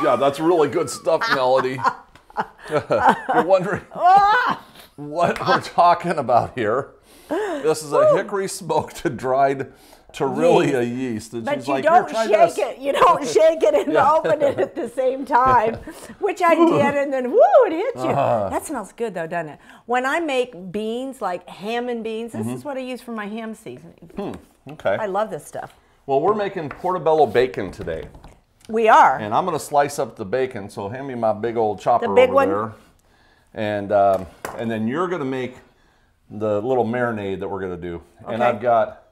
Yeah, that's really good stuff, Melody. You're wondering what we're talking about here. This is a hickory smoked to dried Torrelia yeast. And but she's you like, don't try shake this. it. You don't shake it and open it at the same time, which I did, and then woo, it hit you. That smells good though, doesn't it? When I make beans, like ham and beans, this is what I use for my ham seasoning. Okay. I love this stuff. Well, we're making portobello bacon today. We are. And I'm going to slice up the bacon, so hand me my big old chopper The big over one? there. And then you're going to make the little marinade that we're going to do. Okay. And I've got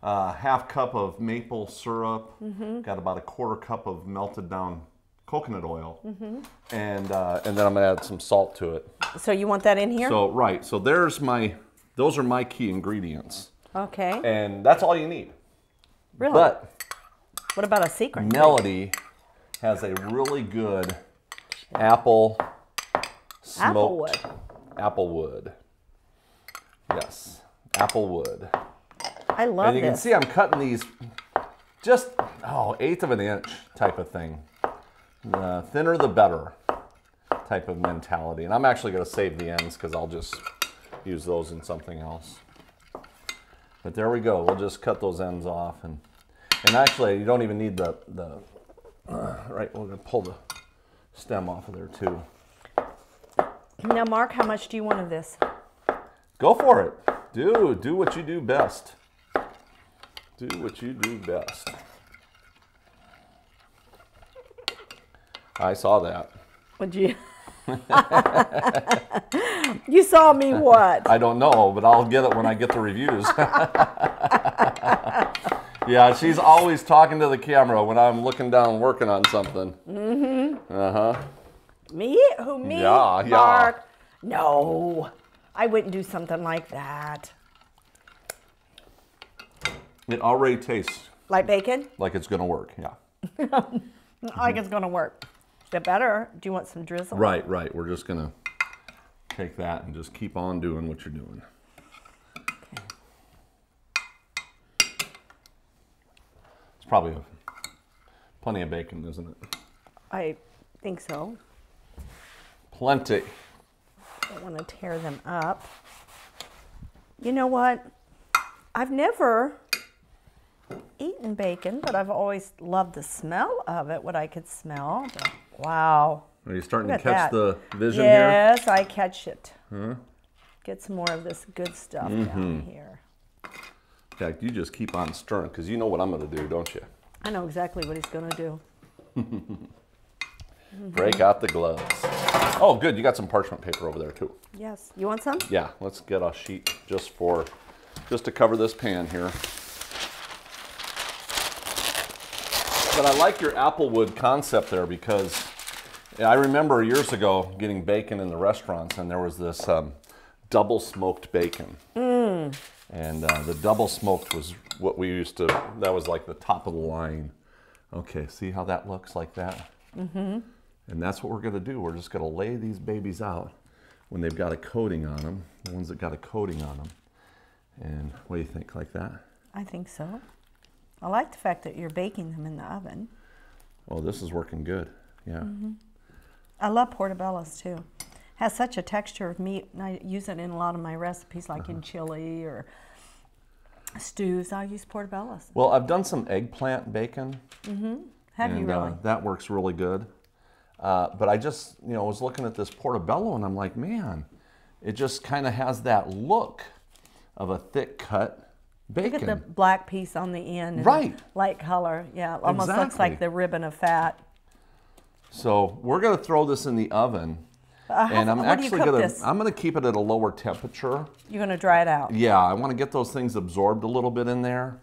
half cup of maple syrup, got about a quarter cup of melted down coconut oil, and then I'm going to add some salt to it. So you want that in here? So, right, so those are my key ingredients. Okay. And that's all you need. Really? But What about a secret? Melody has a really good apple smoked applewood. Yes, applewood. I love And you can this. see I'm cutting these just, eighth of an inch type of thing. The thinner the better type of mentality. And I'm actually going to save the ends because I'll just use those in something else. But there we go. We'll just cut those ends off. And actually, you don't even need the right, we're going to pull the stem off of there too. Now, Mark, how much do you want of this? Go for it. Do what you do best. Do what you do best. I saw that. Would you? You saw me what? I don't know, but I'll get it when I get the reviews. Yeah, she's always talking to the camera when I'm looking down working on something. Me? Who, me? Yeah, yeah. Mark? No, I wouldn't do something like that. It already tastes Like bacon? like it's going to work, yeah. Like it's going to work. Is it better? Do you want some drizzle? Right. We're just going to take that and just keep on doing what you're doing. It's probably plenty of bacon, isn't it? I think so. Plenty. Don't want to tear them up. You know what? I've never eaten bacon, but I've always loved the smell of it, what I could smell. Wow. Are you starting to Look at catch the that. vision here? Yes, I catch it. Get some more of this good stuff down here. In fact, you just keep on stirring because you know what I'm going to do, don't you? I know exactly what he's going to do. Break out the gloves. Oh, good. You got some parchment paper over there, too. Yes. You want some? Yeah, let's get a sheet just to cover this pan here. But I like your applewood concept there because I remember years ago getting bacon in the restaurants and there was this double smoked bacon. And the double smoked was what we used to, that was like the top of the line. Okay, see how that looks like that? And that's what we're going to do. We're just going to lay these babies out when they've got a coating on them, the ones that got a coating on them. And what do you think, like that? I think so. I like the fact that you're baking them in the oven. Well, this is working good, yeah. I love portobellos too. Has such a texture of meat, and I use it in a lot of my recipes, like in chili or stews. I'll use portobellos. Well, I've done some eggplant bacon. Have you really? That works really good. But I just, was looking at this portobello and I'm like, man, it just kind of has that look of a thick cut bacon. Look at the black piece on the end. And Right. light color. Yeah, it almost looks Exactly. like the ribbon of fat. So we're going to throw this in the oven. And I'm what do you actually cook going this? to, I'm going to keep it at a lower temperature. You're going to dry it out. Yeah, I want to get those things absorbed a little bit in there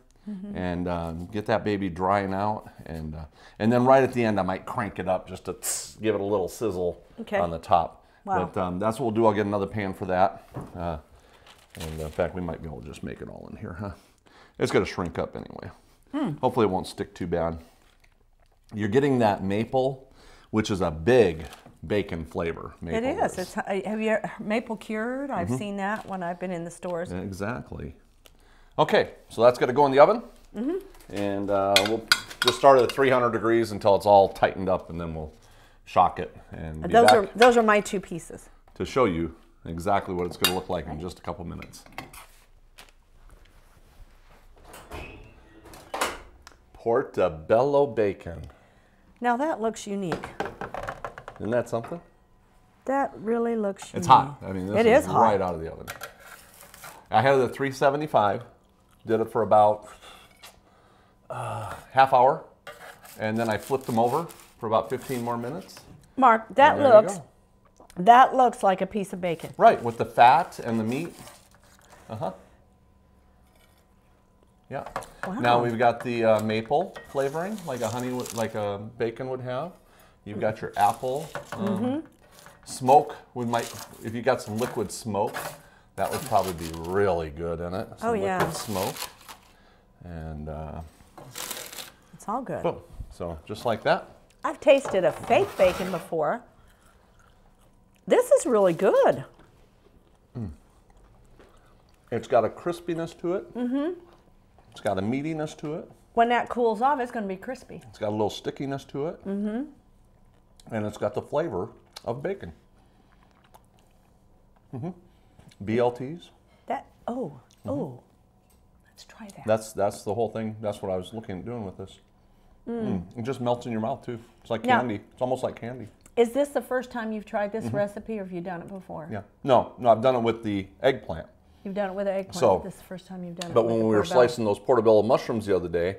and get that baby drying out. And then right at the end, I might crank it up just to give it a little sizzle on the top. Wow. But that's what we'll do. I'll get another pan for that. And in fact, we might be able to just make it all in here, huh? It's going to shrink up anyway. Hopefully it won't stick too bad. You're getting that maple, which is a big bacon flavor. It is. It's, have you maple cured? I've seen that when I've been in the stores. Exactly. Okay, so that's going to go in the oven. And we'll just start at 300 degrees until it's all tightened up, and then we'll shock it and be back Those are my 2 pieces. to show you exactly what it's going to look like in just a couple minutes. Portobello bacon. Now that looks unique. Isn't that something? That really looks unique. It's hot. I mean, this It is is hot. right out of the oven. I had it at 375. Did it for about half hour, and then I flipped them over for about 15 more minutes. Mark, And there you go. that looks like a piece of bacon. Right, with the fat and the meat. Yeah. Wow. Now we've got the maple flavoring, like like a bacon would have. You've got your apple. Smoke, if you got some liquid smoke, that would probably be really good in it. Some liquid smoke. And It's all good. boom. So just like that. I've tasted a fake bacon before. This is really good. It's got a crispiness to it. It's got a meatiness to it. When that cools off, it's going to be crispy. It's got a little stickiness to it. And it's got the flavor of bacon. BLTs. Let's try that. That's the whole thing. That's what I was looking at doing with this. It just melts in your mouth too. It's like Now- candy. It's almost like candy. Is this the first time you've tried this recipe, or have you done it before? Yeah. No, I've done it with the eggplant. You've done it with an eggplant. So- This is the first time you've done it. But with when the we were portobello. slicing those portobello mushrooms the other day,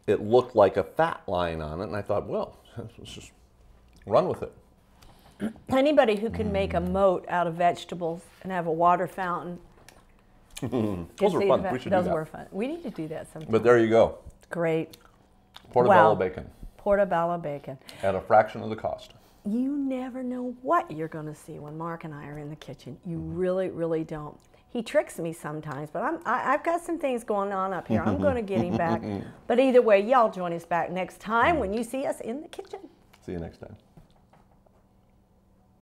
it looked like a fat line on it, and I thought, well, let's just run with it. Anybody who can make a moat out of vegetables and have a water fountain. Those are fun. We should do Those that. were fun. We need to do that sometime. But there you go. Great. Portobello Wow. bacon Portobello bacon. at a fraction of the cost. You never know what you're going to see when Mark and I are in the kitchen. You really, really don't. He tricks me sometimes, but I've got some things going on up here. I'm going to get him back. But either way, y'all join us back next time when you see us in the kitchen. See you next time.